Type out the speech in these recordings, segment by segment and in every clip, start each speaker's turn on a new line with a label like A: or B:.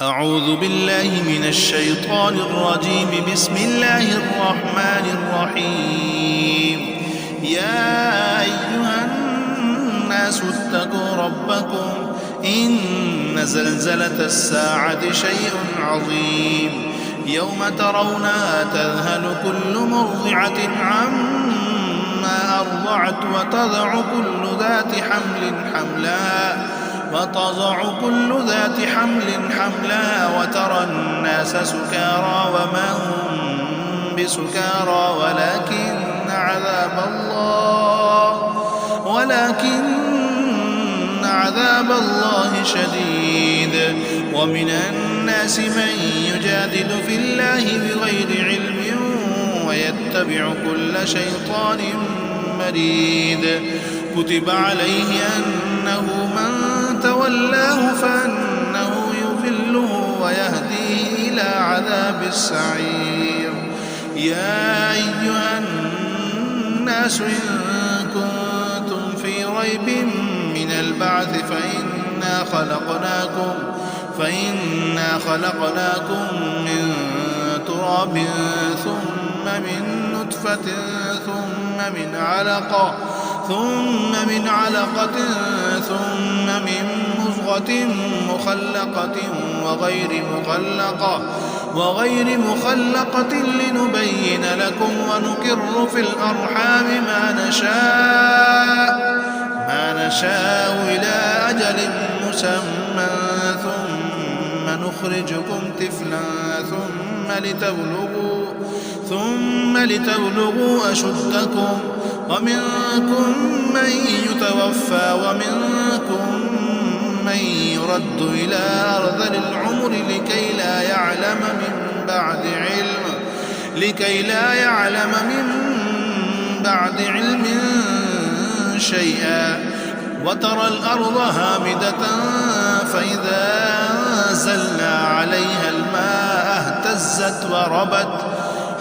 A: أعوذ بالله من الشيطان الرجيم. بسم الله الرحمن الرحيم. يا أيها الناس اتقوا ربكم إن زلزلة الساعة شيء عظيم. يوم ترونها تذهل كل مرضعة عما أرضعت وتضع كل ذات حملها وترى الناس سكارى وما هم بسكارى ولكن عذاب الله شديد. ومن الناس من يجادل في الله بغير علم ويتبع كل شيطان مريد. كتب عليه أنه من تولاه فأنه يضله ويهديه إلى عذاب السعير. يا أيها الناس إن كنتم في ريب من البعث فإنا خلقناكم من تراب ثم من نطفة ثم من علقة ثم من مضغة مخلقة وغير مخلقة لنبين لكم ونقر في الأرحام ما نشاء إلى أجل مسمى ثم نخرجكم طفلا ثم لتبلغوا أشدكم ومنكم من يتوفى ومنكم من يرد إلى أرذل العمر لكي لا يعلم من بعد علم شيئا. وترى الأرض هامدة فإذا أنزلنا عليها الماء اهتزت وربت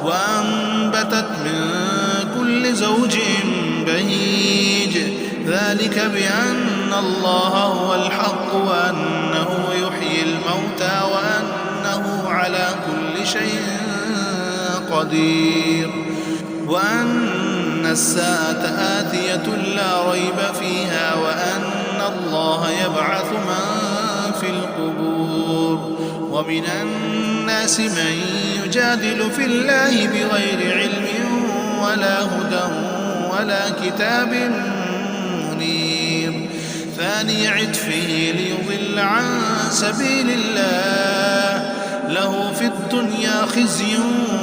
A: وأنبتت من كل زوج بهيج. ذلك بأن الله هو الحق وأنه يحيي الموتى وأنه على كل شيء قدير وأن الساعة آتية لا ريب فيها وأن الله يبعث من في القبور. ومن الناس من يجادل في الله بغير علم ولا هدى ولا كتاب منير. ثاني عطفه ليضل عن سبيل الله له في الدنيا خزي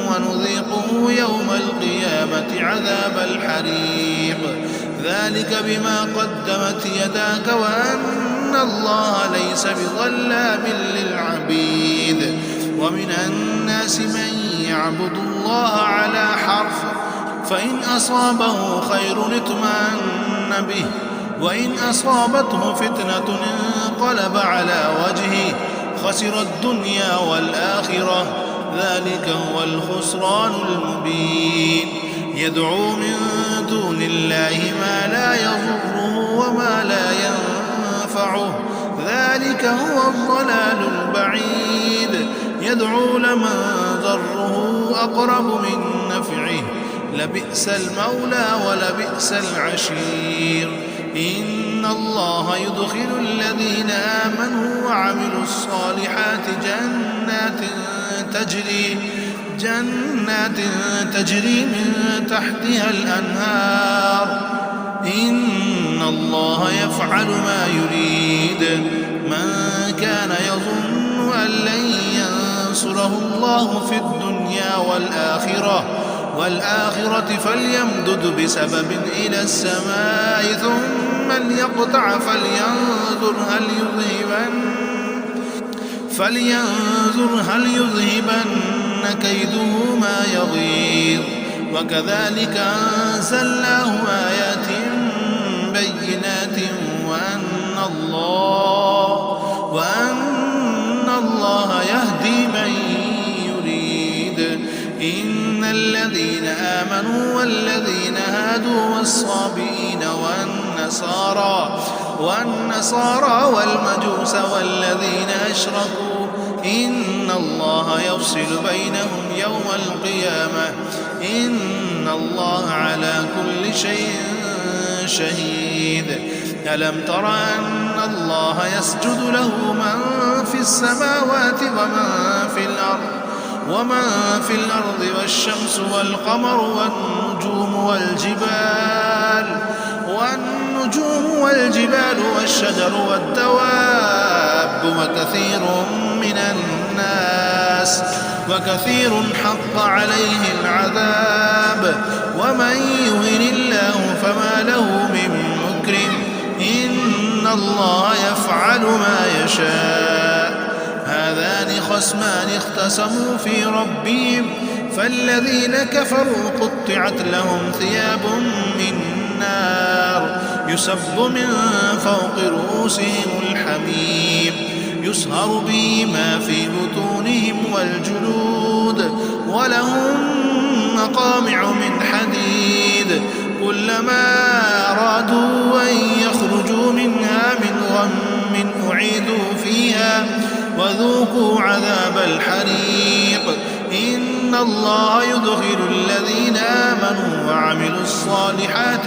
A: ونذيقه يوم القيامة عذاب الحريق. ذلك بما قدمت يداك وأن الله ليس بظلام للعبيد. ومن الناس من يعبد الله على حرف فإن أصابه خير اطمأن به وإن أصابته فتنة انقلب على وجهه خسر الدنيا والآخرة. ذلك هو الخسران المبين. يدعو من دون الله ما لا يضره وما لا ينفعه. ذلك هو الضلال البعيد. يدعو لمن ضره أقرب من نفعه. لبئس المولى ولبئس العشير. إن الله يدخل الذين آمنوا وعملوا الصالحات جنات تجري من تحتها الأنهار. إن الله يفعل ما يريد. من كان يظن أن لن ينصره الله في الدنيا والآخرة فليمدد بسبب إلى السماء ثم ليقطع فلينظر هل يذهبن كيده ما يغيظ. وكذلك أنزلناه آيات بينات وأن الله يهدي من يريد. إن الذين آمنوا والذين هادوا والصابئين والنصارى والمجوس والذين أشركوا إن الله يفصل بينهم يوم القيامة إن الله على كل شيء شهيد ألم تر أن الله يسجد له من في السماوات ومن في الأرض والشمس والقمر والجبال والشجر والدواب وكثير حق عليه العذاب ومن يهن الله فما له من مكرم إن الله يفعل ما يشاء هذان خصمان اختصموا في ربهم فالذين كفروا قطعت لهم ثياب من نار يصب من فوق رؤوسهم الحميم يصهر به ما في بطونهم والجلود ولهم مقامع من حديد كلما أرادوا أن يخرجوا منها من غم أعيدوا فيها وذوقوا عذاب الحريق إن الله يدخل الذين آمنوا وعملوا الصالحات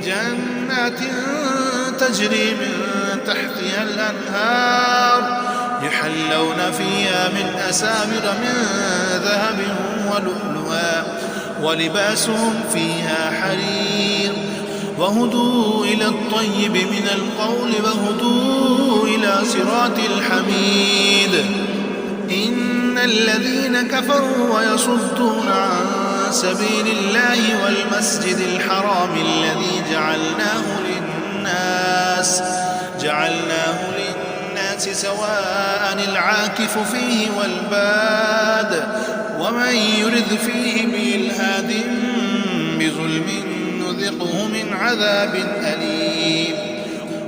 A: جنات تجري من تحتها الأنهار يحلون فيها من أساور من ذهب ولؤلؤا ولباسهم فيها حرير وهدوا إلى الطيب من القول وهدوا إلى صراط الحميد إن الذين كفروا ويصدون عن سبيل الله والمسجد الحرام الذي جعلناه للناس سواء العاكف فيه والباد ومن يرد فيه بإلحاد بظلم نذقه من عذاب أليم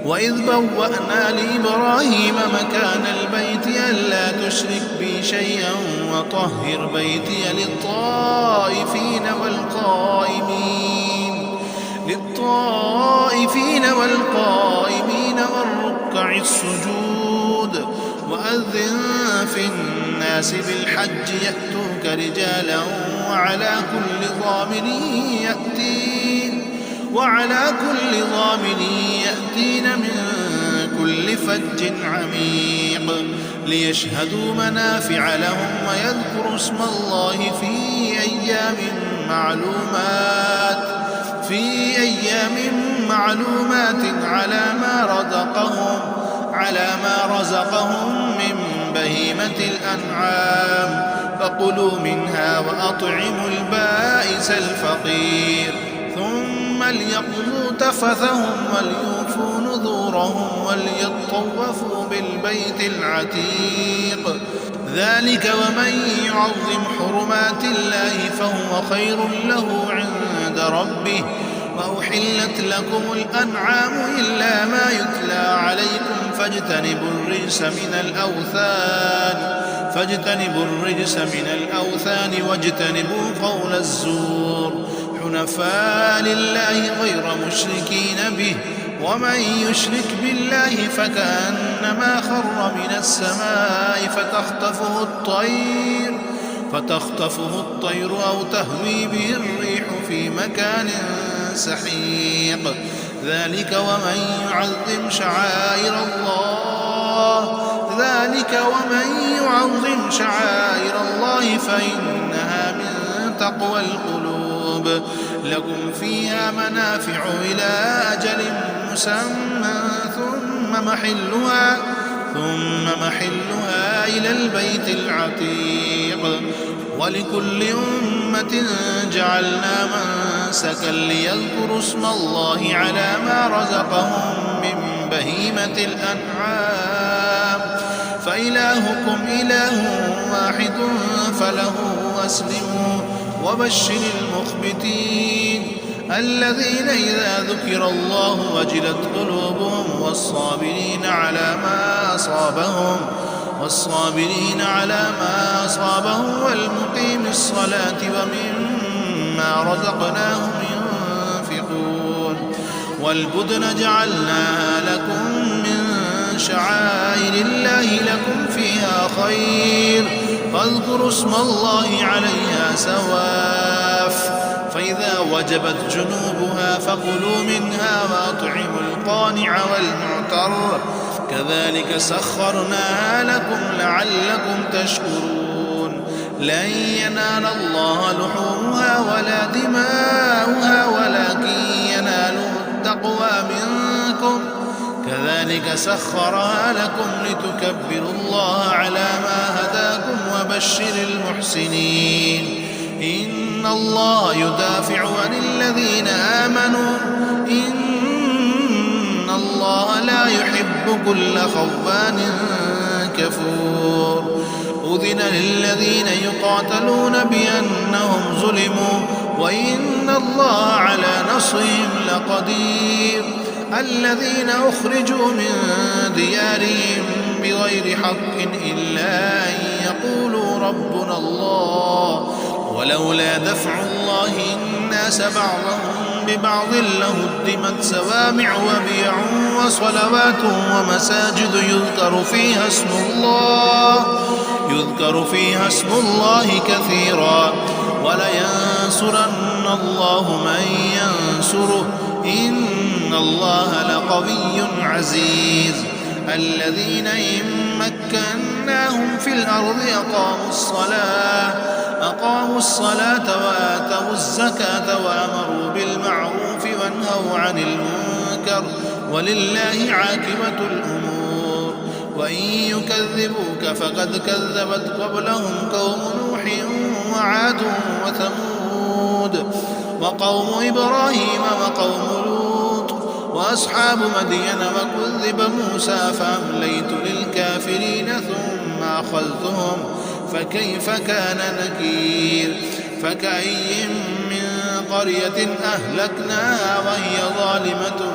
A: وإذ بوأنا لإبراهيم مكان البيت ألا تشرك بي شيئا وطهر بيتي للطائفين والقائمين والركع السجود وأذن في الناس بالحج يأتوك رجالا وعلى كل ضامن يأتين من كل فج عميق ليشهدوا منافع لهم ويذكروا اسم الله في أيام معلومات على ما رزقهم من بهيمة الأنعام فكلوا منها وأطعموا البائس الفقير ثم ليقضوا تفثهم وليوفوا نذورهم وليطوفوا بالبيت العتيق ذلك ومن يعظم حرمات الله فهو خير له عند ربه وأحلت لكم الأنعام إلا ما يتلى عليكم فاجتنبوا الرجس من الأوثان واجتنبوا قول الزور حنفاء لله غير مشركين به ومن يشرك بالله فكأنما خر من السماء فتخطفه الطير أو تهوي به الريح في مكان سحيق ذلك ومن يعظم شعائر الله فإنها من تقوى القلوب لكم فيها منافع إلى أجل مسمى ثم محلها إلى البيت العتيق ولكل أمة جعلنا منسكا ليذكروا اسم الله على ما رزقهم من بهيمة الأنعام فإلهكم إله واحد فله أسلموا وبشر المخبتين الذين إذا ذكر الله وجلت قلوبهم والصابرين على ما أصابهم والمقيم الصلاة ومما رزقناهم ينفقون والبدن جعلناها لكم من شعائر الله لكم فيها خير فاذكروا اسم الله عليها سواف فإذا وجبت جنوبها فكلوا منها وأطعموا القانع والمعتر كذلك سخرناها لكم لعلكم تشكرون لن ينال الله لحومها ولا دماؤها ولكن يناله التقوى منكم كذلك سخرها لكم لتكبروا الله على ما هداكم وبشر المحسنين إن الله يدافع عن الذين آمنوا إن الله لا يحب كل خوان كفور أذن للذين يقاتلون بأنهم ظلموا وإن الله على نصرهم لقدير الذين أخرجوا من ديارهم بغير حق إلا أن يقولوا ربنا الله ولولا دفع الله الناس بعضهم ببعض لهدمت صوامع وبيع وصلوات ومساجد يذكر فيها اسم الله كثيرا ولينصرن الله من ينصره إن الله لقوي عزيز الذين إن مكناهم في الأرض أقاموا الصلاة وآتوا الزكاة وأمروا بالمعروف وانهوا عن المنكر ولله عاقبة الأمور وإن يكذبوك فقد كذبت قبلهم قوم نوح وعاد وثمود وقوم إبراهيم وقوم لوط وأصحاب مدين وكذب موسى فأمليت للكافرين ثم أخذتهم فكيف كان نكير فكأي من قرية أهلكناها وهي ظالمة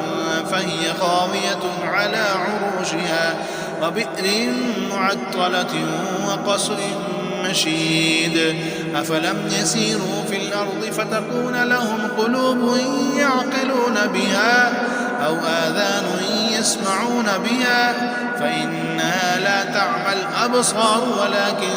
A: فهي خاوية على عروشها وبئر معطلة وقصر مشيد أفلم يسيروا في الأرض فتكون لهم قلوب يعقلون بها أو آذان يسمعون بها فإنها لا تعمى الأبصار ولكن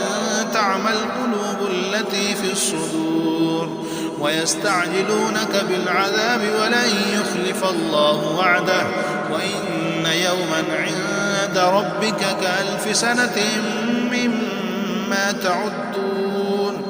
A: تعمى القلوب التي في الصدور ويستعجلونك بالعذاب ولن يخلف الله وعده وإن يوما عند ربك كألف سنة مما تعدون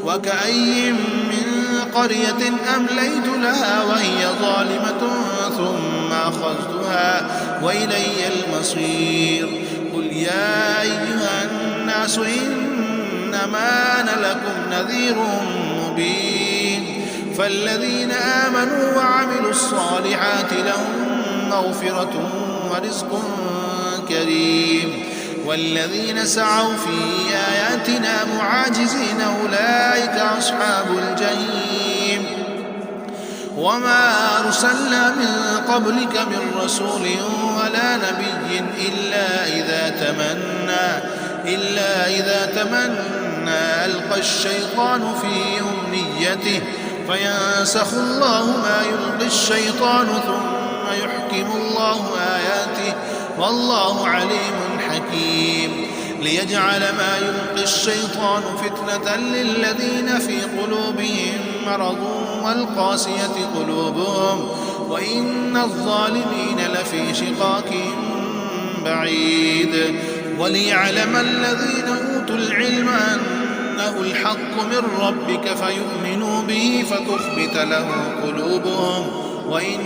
A: وكأي من قرية أمليت لها وهي ظالمة ثم أخذتها وإلي المصير قل يا أيها الناس إنما أنا لكم نذير مبين فالذين آمنوا وعملوا الصالحات لهم مغفرة ورزق كريم والذين سعوا في آياتنا معاجزين أولئك أصحاب الجحيم وما أرسلنا من قبلك من رسول ولا نبي إلا إذا تمنى ألقى الشيطان في أمنيته فينسخ الله ما يلقي الشيطان ثم يحكم الله آياته والله عليم حكيم ليجعل ما يلقي الشيطان فتنة للذين في قلوبهم مرض والقاسية قلوبهم وإن الظالمين لفي شقاق بعيد وليعلم الذين أوتوا العلم أنه الحق من ربك فيؤمنوا به فتخبت له قلوبهم وإن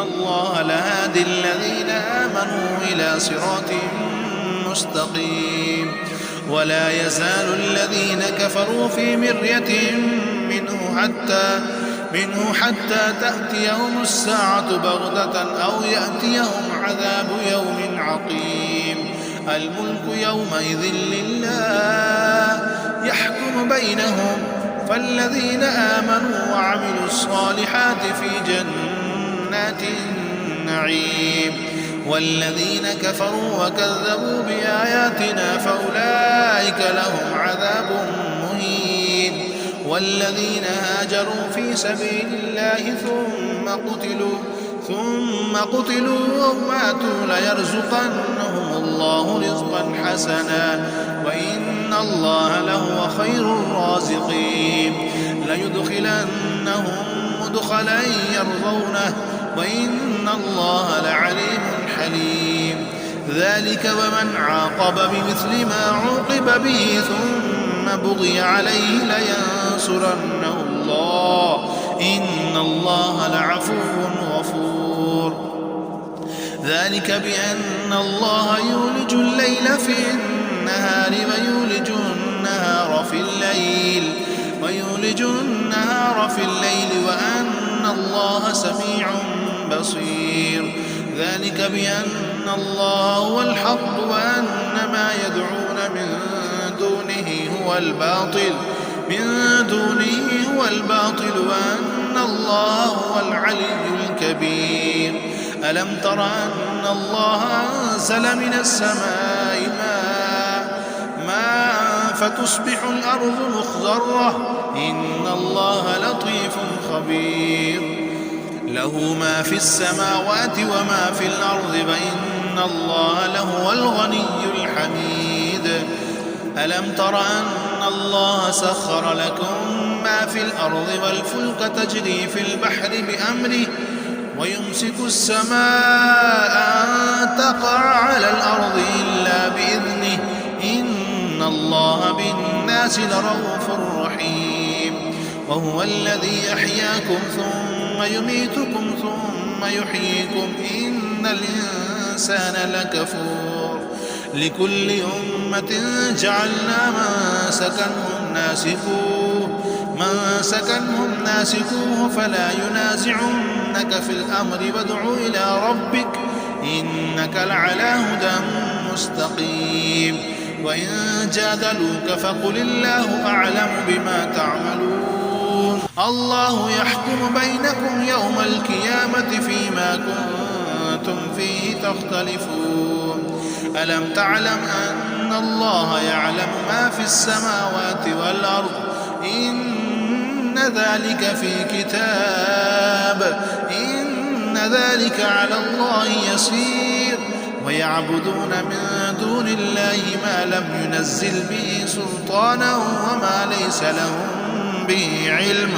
A: الله لهادي الذين آمنوا إلى صراط مستقيم ولا يزال الذين كفروا في مرية منه حتى تأتيهم الساعة بغتة أو يأتيهم عذاب يوم عقيم الملك يومئذ لله يحكم بينهم فالذين آمنوا وعملوا الصالحات في جنات النعيم والذين كفروا وكذبوا بآياتنا فأولئك لهم عذاب مهين والذين هاجروا في سبيل الله ثم قتلوا أو ماتوا ليرزقنهم الله رزقا حسنا وإن الله لهو خير الرازقين ليدخلنهم مدخلا يرضونه وإن الله لعليم حليم ذلك ومن عاقب بمثل ما عوقب به ثم بغي عليه لينصرنه الله إن الله لعفو غفور ذلك بأن الله يولج الليل في النهار ويولج النهار في الليل وأن الله سميع بصير ذلك بأن الله هو الحق وأن ما يدعون من دونه هو الباطل وأن الله هو العلي الكبير ألم تر أن الله أنزل من السماء ماء فتصبح الأرض مخضرة إن الله لطيف خبير له ما في السماوات وما في الأرض وإن الله لهو الغني الحميد ألم تر أن الله سخر لكم ما في الأرض والفلك تجري في البحر بأمره ويمسك السماء أن تقع على الأرض إلا بإذنه إن الله بالناس لرؤوف رحيم وهو الذي يحياكم ثم يميتكم ثم يحييكم إن الإنسان لكفور لكل أمة جعلنا من سكنهم ناسكوه فلا ينازعنك في الأمر وادع إلى ربك إنك لعلى هدى مستقيم وإن جادلوك فقل الله أعلم بما تعملون الله يحكم بينكم يوم القيامة فيما كنتم فيه تختلفون ألم تعلم أن الله يعلم ما في السماوات والأرض إن ذلك في كتاب إن ذلك على الله يسير ويعبدون من دون الله ما لم ينزل به سلطانا وما ليس لهم به علم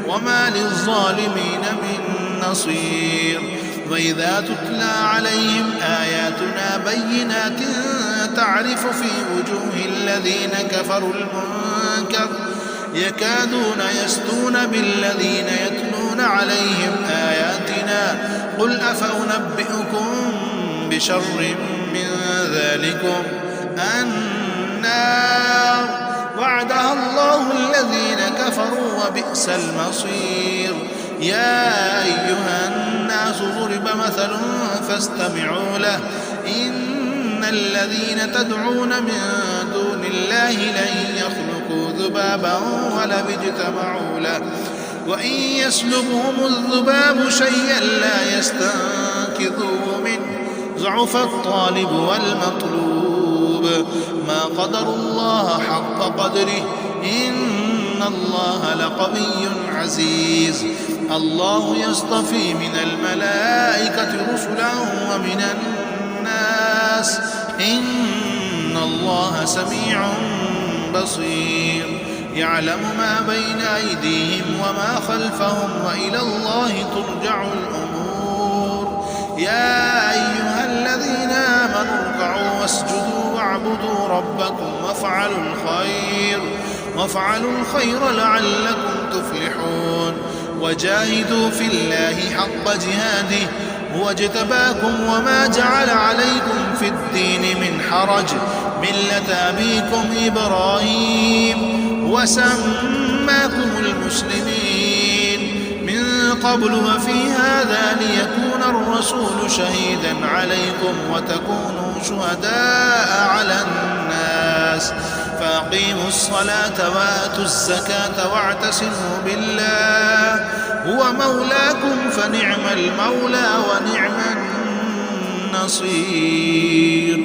A: وما للظالمين من نصير وإذا تتلى عليهم آياتنا بينات تعرف في وجوه الذين كفروا المنكر يكادون يسطون بالذين يتلون عليهم آياتنا قل أفأنبئكم بشر من ذلكم النار وعدها الله الذين كفروا وبئس المصير يا أيها الناس ضرب مثل فاستمعوا له إن الذين تدعون من دون الله لن يخلقوا ذبابا ولو اجتمعوا له وإن يسلبهم الذباب شيئا لا يستنقذوه منه ضعف الطالب والمطلوب ما قدروا الله حق قدره إن الله لقوي عزيز الله يصطفي من الملائكة رسلا ومن الناس إن الله سميع بصير يعلم ما بين أيديهم وما خلفهم وإلى الله ترجع الأمور يا أيها الذين آمنوا اركعوا واسجدوا واعبدوا ربكم وافعلوا الخير لعلكم تفلحون وجاهدوا في الله حق جهاده هو اجتباكم وما جعل عليكم في الدين من حرج ملة أبيكم إبراهيم وسماكم المسلمين من قبل وفي هذا ليكون الرسول شهيدا عليكم وتكونوا شهداء على الناس فأقيموا الصلاة وآتوا الزكاة واعتصموا بالله هو مولاكم فنعم المولى ونعم النصير.